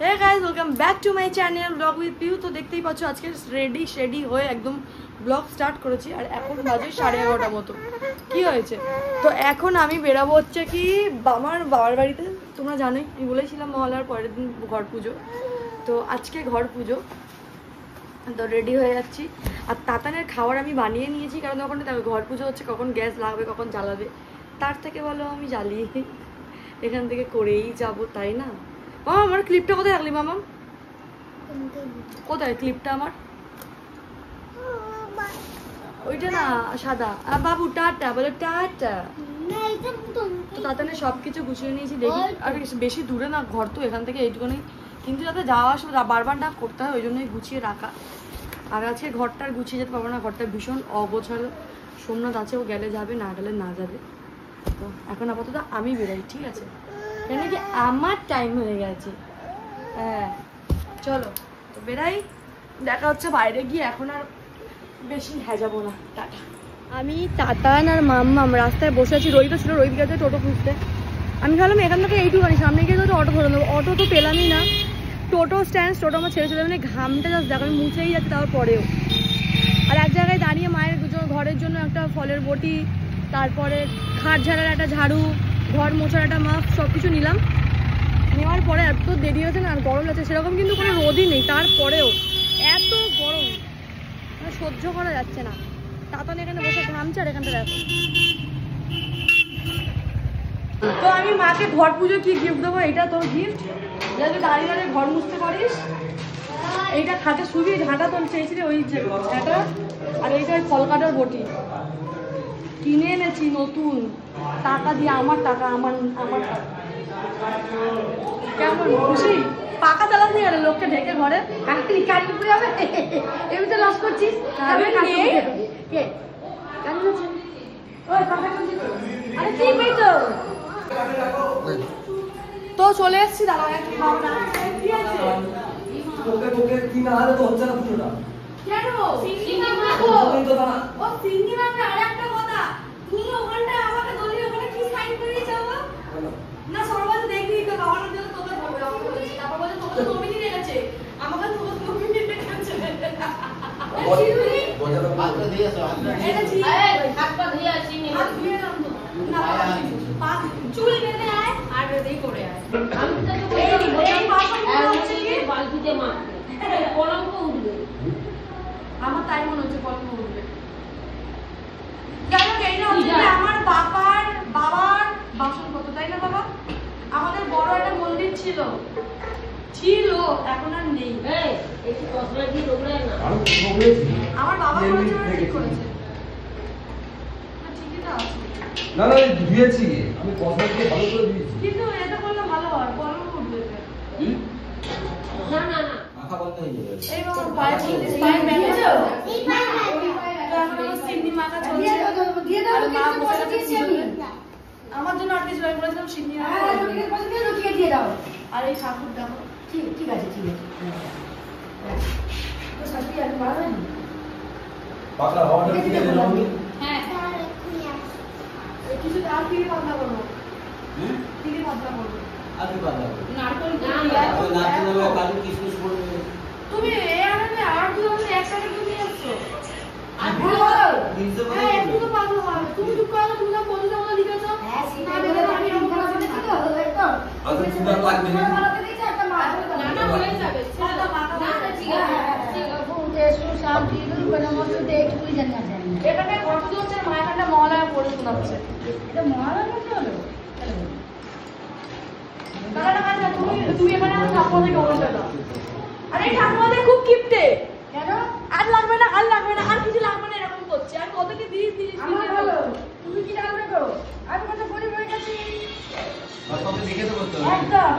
Hey guys, welcome back to my channel vlog with Piu। তো দেখতেই পাচ্ছ আজকে রেডি হয়ে একদম ব্লগ স্টার্ট করেছি আর এখন বাজে 11:30 মতো। কি হয়েছে? তো এখন আমি বেরাবো হচ্ছে কি আমার বাবার বাড়িতে। তোমরা জানোই আমি বলেছিলাম মহলার পরের দিন ঘর পুজো, তো আজকে ঘর পুজো, তো রেডি হয়ে যাচ্ছি। আর তাতানের খাবার আমি বানিয়ে নিয়েছি, কারণ ওখানে ঘর পুজো হচ্ছে, কখন গ্যাস লাগবে কখন জ্বালাবে, তার থেকে বলো আমি জ্বালিয়ে এখান থেকে করেই যাব, তাই না? মামা আমার ক্লিপটা কোথায় রাখলি মামা? কোথায় ক্লিপটা আমার? ওইটা না, সাদা। বাবু টাটা বলে, টাটা। তো তাতানে সবকিছু গুছিয়ে নিয়েছি, দেখি আর বেশি দূরে না ঘর, তো এখান থেকে এইটুকুনি, কিন্তু যাতে যাওয়া আসা বারবার না করতে হয় ওই জন্যই গুছিয়ে রাখা। আর আজকে ঘরটার গুছিয়ে যেতে পারবো না, ঘরটা ভীষণ অগোছালো। সোমনাথ আছে, ও গেলে যাবে, না গেলে না যাবে। তো এখন আপাতত আমি বেরোই, ঠিক আছে? কেন কি আমার টাইম হয়ে গেছে। হ্যাঁ চলো তো বেরাই, দেখা হচ্ছে বাইরে গিয়ে। এখন আর বেশি যাবো না, টাটা। আমি তাতান আর মাম্মাম রাস্তায় বসে আছি। রবিবার ছিল, রবিবারে টোটো খুঁজতে। আমি ভাবলাম এখান থেকে এইটুখানি সামনে গিয়ে তো অটো ধরে নেবো, অটো তো পেলামই না। টোটো স্ট্যান্ড, টোটো আমার ছেড়ে চলে, মানে ঘামটা জাস্ট দেখো, আমি মুছেই যাচ্ছি তারপরেও। আর এক জায়গায় দাঁড়িয়ে মায়ের ঘরের জন্য একটা ফলের বটি, তারপরে খাট ঝাড়ার একটা ঝাড়ু, ঘর মোছার একটা মাপ, সব কিছু নিলাম। নেওয়ার পরে এত দেরি হয়েছে না, আর গরম লাগছে সেরকম, কিন্তু কোনো রোদই নেই, তারপরেও এত গরম মানে সহ্য করা যাচ্ছে না। তাতান এখানে বসে ঘামছে, আর এখানটা দেখো। তো আমি মাকে ঘর পুজো কি গিফট দেবো, এটা তোর গিফট, যাতে দাঁড়িয়ে দাঁড়িয়ে ঘর মুছতে পারিস। এইটা খাটে শুবি, ঝাঁটা তোর চেয়েছিলি, ওই যে ঝাঁটা, আর এইটা ওই ফল কাটার বটি কিনে এনেছি নতুন, টাকা দিয়ে, আমার টাকা, আমার টাকা। কেমন খুশি? পাকা চালাতে গেলে লোককে ঢেকে ঘরে কাটতে যাবে, এমনিতে লস করছিস। তো চলে এসছি, দাঁড়া একটু খাওয়া না। কেন সিঙ্গি মাখো? ও সিঙ্গি মাখো। আর একটা কথা, তুমি ওখানটা আমাকে বলি, ওখানে কি সাইন করিয়ে যাবো না? সর্বদা দেখবি তো বাবার জন্য তোকে বলবে, আমাকে বলেছি, তারপর বলে তোকে নমিনি রেখেছে, আমাকে তোকে নমিনি রেখেছে। বাদ দিয়েছো এটা ছিল হাত পা ধুয়ে আসি, নি হাত ধুয়ে নাম তো না, পা চুল বেঁধে আয় আর বেঁধেই করে আয়। আমি তো এই পাপা হচ্ছে কি বালতিতে মা কলঙ্ক উঠবে, আমার তাই মনে হচ্ছে কলঙ্ক উঠবে। কেন এইটা হচ্ছে আমার বাবার বাসনপত্র, তাই না বাবা? আমাদের বড় একটা মন্দির ছিল, এখন আর নেই। আমার বাবা করেছে, ঠিক করেছে, ঠিকই তো আছে। না না ধুয়েছি আমি, কসমেটিক ভালো করে ধুয়েছি, কিন্তু এটা করলে ভালো হয়, কলঙ্ক উঠবে। না না না মাথা বন্ধ হয়ে যাবে। এই বাবা পায়ে ব্যান্ডেজ, এই পায়ে আমার সিন্নি মাখা চলছে, দিয়ে দাও, মা বসে দিয়েছি আমি। আমার জন্য আটকে ছিল, আমি বলেছিলাম সিন্নি মাখা, হ্যাঁ লুকিয়ে বলতে লুকিয়ে দিয়ে দাও। আর এই ঠাকুর দেখো, ঠিক আছে তো শাশুড়ি আর ভালো হয়নি, পাতলা হওয়াটা দিয়ে দিলাম আমি। হ্যাঁ কিছু আর কি পাতলা করবো, কি পাতলা করবো, আর কি পাতলা করব? নারকেল ওই নারকেল আর কাজু কিশমিশ পড়বে। তুমি এই আনন্দে আর দুটো একসাথে কি নিয়ে আসছো? আর দিনতে বলে হ্যাঁ একটু তো পাতলা হবে। তুমি চুপ করো, তুমি না বলতে যাও না, লিখেছো না দেখে আমি এমন করে বলেছি তো একদম আর তো সুন্দর লাগবে না। বানাতে দিয়েছে একটা মা, না না হয়ে যাবে, ছেলেটা মাথা না ঠিক আছে, ঠিক আছে ফুটে সুসাম দিদুন বলে মত দেখ তুই জানি না জানি এখানে কত হচ্ছে, মা এখানটা মহলায় পড়ে শোনাচ্ছে, এটা মহলার মধ্যে হলো। দাদা না তুমি এখানে আমার ঠাকুমা থেকে বলতে দাও। আরে ঠাকুমাদের খুব কিপটে, কেন আর লাগবে না আর কিছু লাগবে না, এরকম করছে। আর কতকে দিস আমার ভালো, তুমি কি লাগবে করো, আমি কত গরিব হয়ে গেছি, আর কত দেখে তো করতে হবে একদম।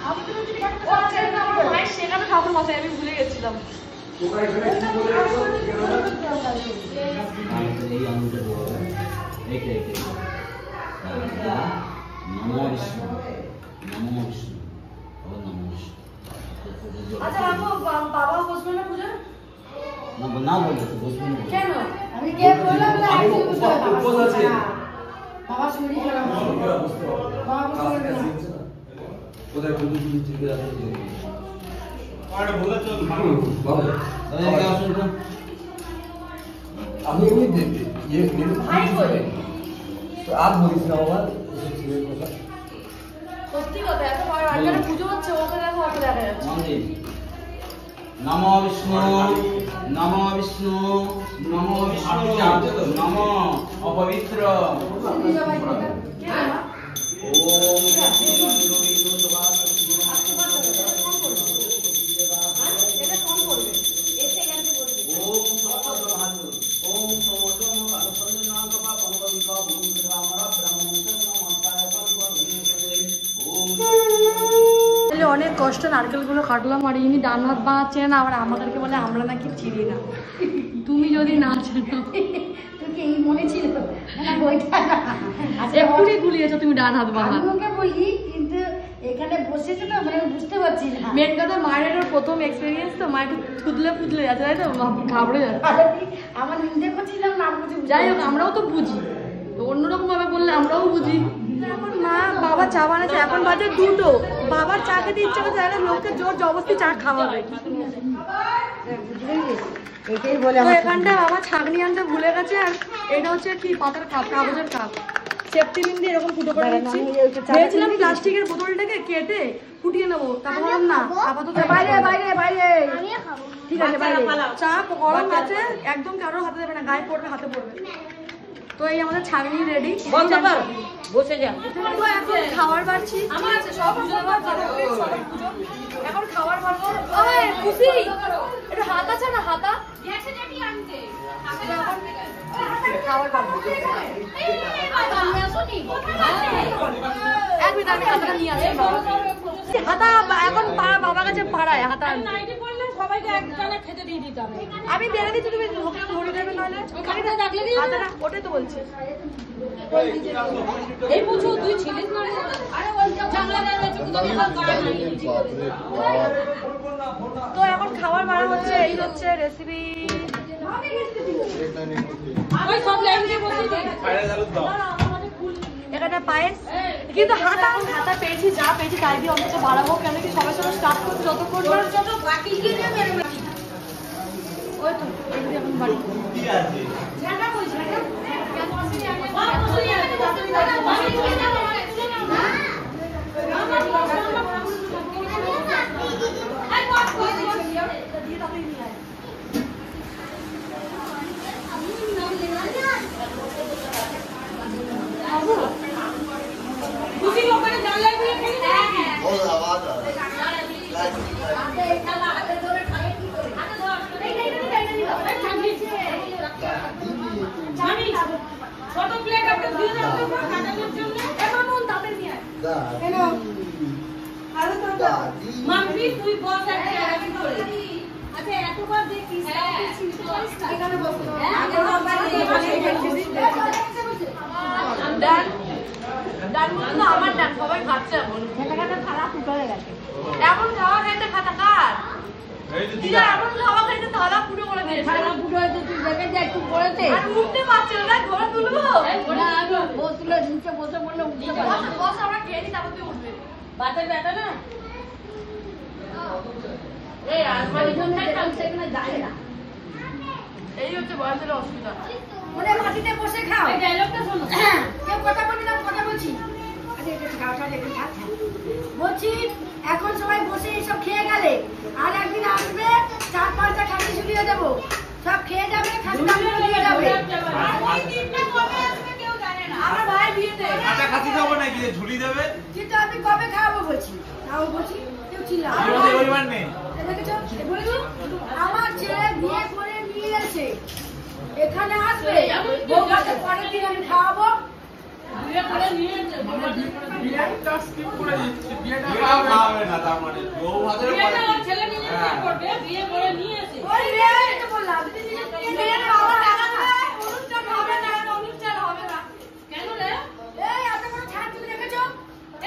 আমি তুমি যদি কাটতে পারছ না, আমার মায়ের শেখানো ঠাকুর মশাই, আমি ভুলে গেছিলাম। তোমরা এখানে কি বলে রাখো, এই আঙুলটা দেবো, এই নমো বিষ্ণু, নমো বিষ্ণু, ওম নমো বিষ্ণু। আচ্ছা বাবা বসবে না পূজা? না বলতে তো বসবেন না কেন? আমি কে বললাম না, উপোস আছে, বাবা শরীর খারাপ, বাবা বসতে হবে, বাবা বসতে হবে। কোথায় বুঝি ঠিক আছে। আমি এমনি আর বলিস না বাবা সত্যি কথা এত বারবার পুজো হচ্ছে ওকে দেখো ওকে দেখা যাচ্ছে নমো বিষ্ণু নমো বিষ্ণু নমো বিষ্ণু নমো অপবিত্র অনেক কষ্ট নারকেলগুলো কাটলাম আর ইনি ডান হাত বাঁচাচ্ছে না আবার আমাদেরকে বলে আমরা নাকি চিনি না তুমি যদি না চেনো তোকে এই মনে ছিল না ওইটা এক্ষুনি গুলিয়েছো তুমি ডান হাত বাঁধা আমি ওকে বলি কিন্তু এখানে বসেছে তো মানে বুঝতে পারছি না মেন কথা মায়ের এটা প্রথম এক্সপিরিয়েন্স তো মা একটু ফুদলে যাচ্ছে তাই তো ঘাবড়ে যাচ্ছে আমার নিজে করছিলাম না বুঝি যাই হোক আমরাও তো বুঝি তো অন্যরকম ভাবে বললে আমরাও বুঝি এখন মা বাবা চা বানাচ্ছে এখন বাজে 2টো বাবার চা খেতে ইচ্ছা করছে তাহলে লোককে জোর জবরদস্তি চা খাওয়াবে এটাই বলে তো এখানটায় বাবা ছাগনি আনতে ভুলে গেছে আর এটা হচ্ছে কি পাতার কাপ কাগজের কাপ সেফটি পিন দিয়ে এরকম ফুটো করে দিচ্ছি ভেবেছিলাম প্লাস্টিকের বোতলটাকে কেটে ফুটিয়ে নেবো তারপর বললাম না আপাতত বাইরে বাইরে বাইরে ঠিক আছে বাইরে চা গরম আছে একদম কারোর হাতে দেবে না গায়ে পড়বে হাতে পড়বে তো এই আমাদের ছাগনি রেডি বন্ধ কর বসে যা তো এখন খাবার বাড়ছি ঠিক আছে সব পুজো এখন খাবার বাড়বো ওই খুশি এটা হাত আছে না হাতা গেছে যেটি আনতে খাবার বাড়বো আমি আসুনি এক মিনিট আমি হাতাটা নিয়ে আসি হাতা এখন বাবা কাছে পাড়ায় হাতা সবাইকে একজনে খেতে দিয়ে দিতে হবে আমি বেড়ে দিচ্ছি তুমি ওকে ধরে দেবে নাহলে হাতাটা ওটাই তো বলছি এই পুজো তুই ছিলিস না আরে ওই জানলা জানলা চুকুদানি হাত করা নাই তো এখন খাবার বাড়া হচ্ছে এই হচ্ছে রেসিপি ওই সব লাইন দিয়ে বসে এখানে পায়েস কিন্তু হাতা পেয়েছি যা পেয়েছি তাই দিয়ে অন্তত বাড়াবো কেন কি সবাই সবাই স্টার্ট করছে যতক্ষণ বাকি ওই তো এখন বাড়ি খুশি ওখানে জানলা দিয়ে খেলি না बहुत आवाज आ रहा ছোট প্লেট একটা দিয়ে দাও তো কাটানোর জন্য এখন নুন তাতে নিয়ে है दादी মাম্পি তুই বস একটা জায়গায় ধরে আচ্ছা এতবার দেখিস এখানে বস আমার ডান সবাই খাচ্ছে এখন খারাপ উঠে গেছে এমন খাওয়া খাইতে খাতা কার এমন খাওয়া খাইতে থালা পুরো করে দিয়েছে খারাপ উঠে হয়েছে তুই দেখে যা একটু পড়েছে আর উঠতে পারছে না ঘরে তুলবো না আমি বসলে নিচে বসে বললে উঠতে পারবে বস আমরা খেয়ে নি তারপর তুই উঠবে বাতের ব্যথা না এই আর ওই জন্য সেখানে যায় না এই হচ্ছে বয়সের অসুবিধা ওরে মাটিতে বসে খাও এই ডায়লগটা শোনো কেউ কথা বলি না কথা বলছি আচ্ছা এটা খাওয়াটা দেখে খা বলছি এখন সবাই বসে এসব খেয়ে গেলে আর একদিন আসবে 4-5টা খাসি ঝুলিয়ে দেবো সব খেয়ে যাবে খাসি ঝুলিয়ে যাবে ওই দিনটা কবে আসবে কেউ জানে না আমার ভাই বিয়েতে আটা খাসি খাবো নাকি যে ঝুলি দেবে কিন্তু আমি কবে খাওয়াবো বলছি তাও বলছি কেউ চিল্লা আমাদের পরিবার নেই আমার ছেলে বিয়ে করে নিয়ে এসে এখানে আসবে বউকে পরের দিন আমি খাওয়াবো বিয়ে করে নিয়ে এসে বিয়েটা স্কিপ করে দিচ্ছি বিয়েটা খাওয়াবে না তার মানে বউ হাতের বিয়েটা ওর ছেলে নিজে করবে বিয়ে করে নিয়ে এসে ওই রে এটা বললাম বিয়ে বাবা টাকা না অনুষ্ঠান হবে না অনুষ্ঠান হবে না কেন রে এই এত বড় ছাড় তুমি দেখেছো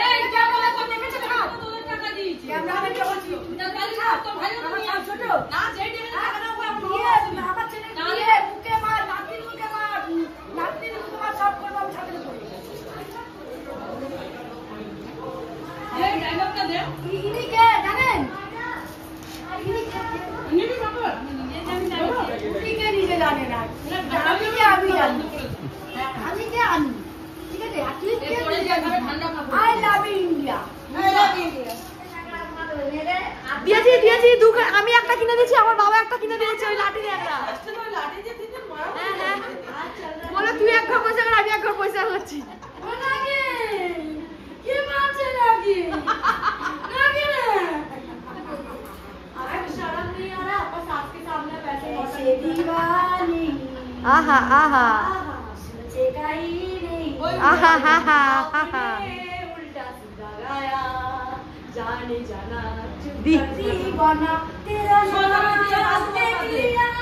এই ক্যামেরা তো দেখেছো না তোদের টাকা দিয়েছি ক্যামেরা দেখে বলছি তুমি তো গালি খাও তো ভাই তুমি ছোট না যেই টেবিলে টাকা দাও বিয়ে আমার ছেলে বিয়ে মুখে মার নাতির মুখে মার নাতির মুখে মার সব করব আমি সাথে করি এই ডায়লগটা দে ইনি কে জানেন দিয়েছি দিয়েছি আমি একটা কিনে দিয়েছি, আমার বাবা একটা কিনে দিয়েছে ওই লাঠি দিয়ে একটা। হ্যাঁ হ্যাঁ বলো তুই এক ঘর পয়সা কর, আমি এক ঘর পয়সা করছি। আহা আহা आहा हा हा हा हा उल्टा सीधा गाया जाने जाना दीवाना तेरा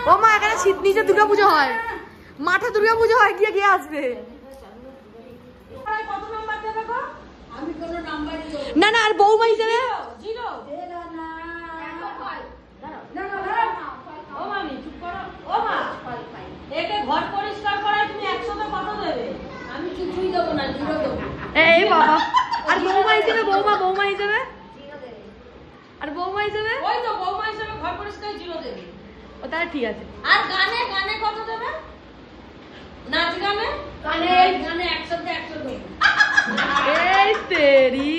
ও মা এখানে শীতনিতে দুর্গা পুজো হয়, মাঠে দুর্গা পুজো হয়, গিয়ে গিয়ে আসবে। কত নাম্বার দেবে গো? আমি কোন নাম্বার দেব না না আর বৌমা হিসেবে 0 দেনা না না ও মামি চুপ করো। ও মা একে ঘর পরিষ্কার করায় তুমি 100 তে কত দেবে? আমি কিছুই দেব না, 0 দেব। এই বাবা আর বৌমা হিসেবে বৌমা হিসেবে আর বৌমা হিসেবে ওই তো বৌমা হিসেবে ঘর পরিষ্কার 0 দেবে। ও তাহলে ঠিক আছে। আর গানে গানে কত দেবে? নাচ গানে গানে 100 তে 100 দেবে। এই তেরি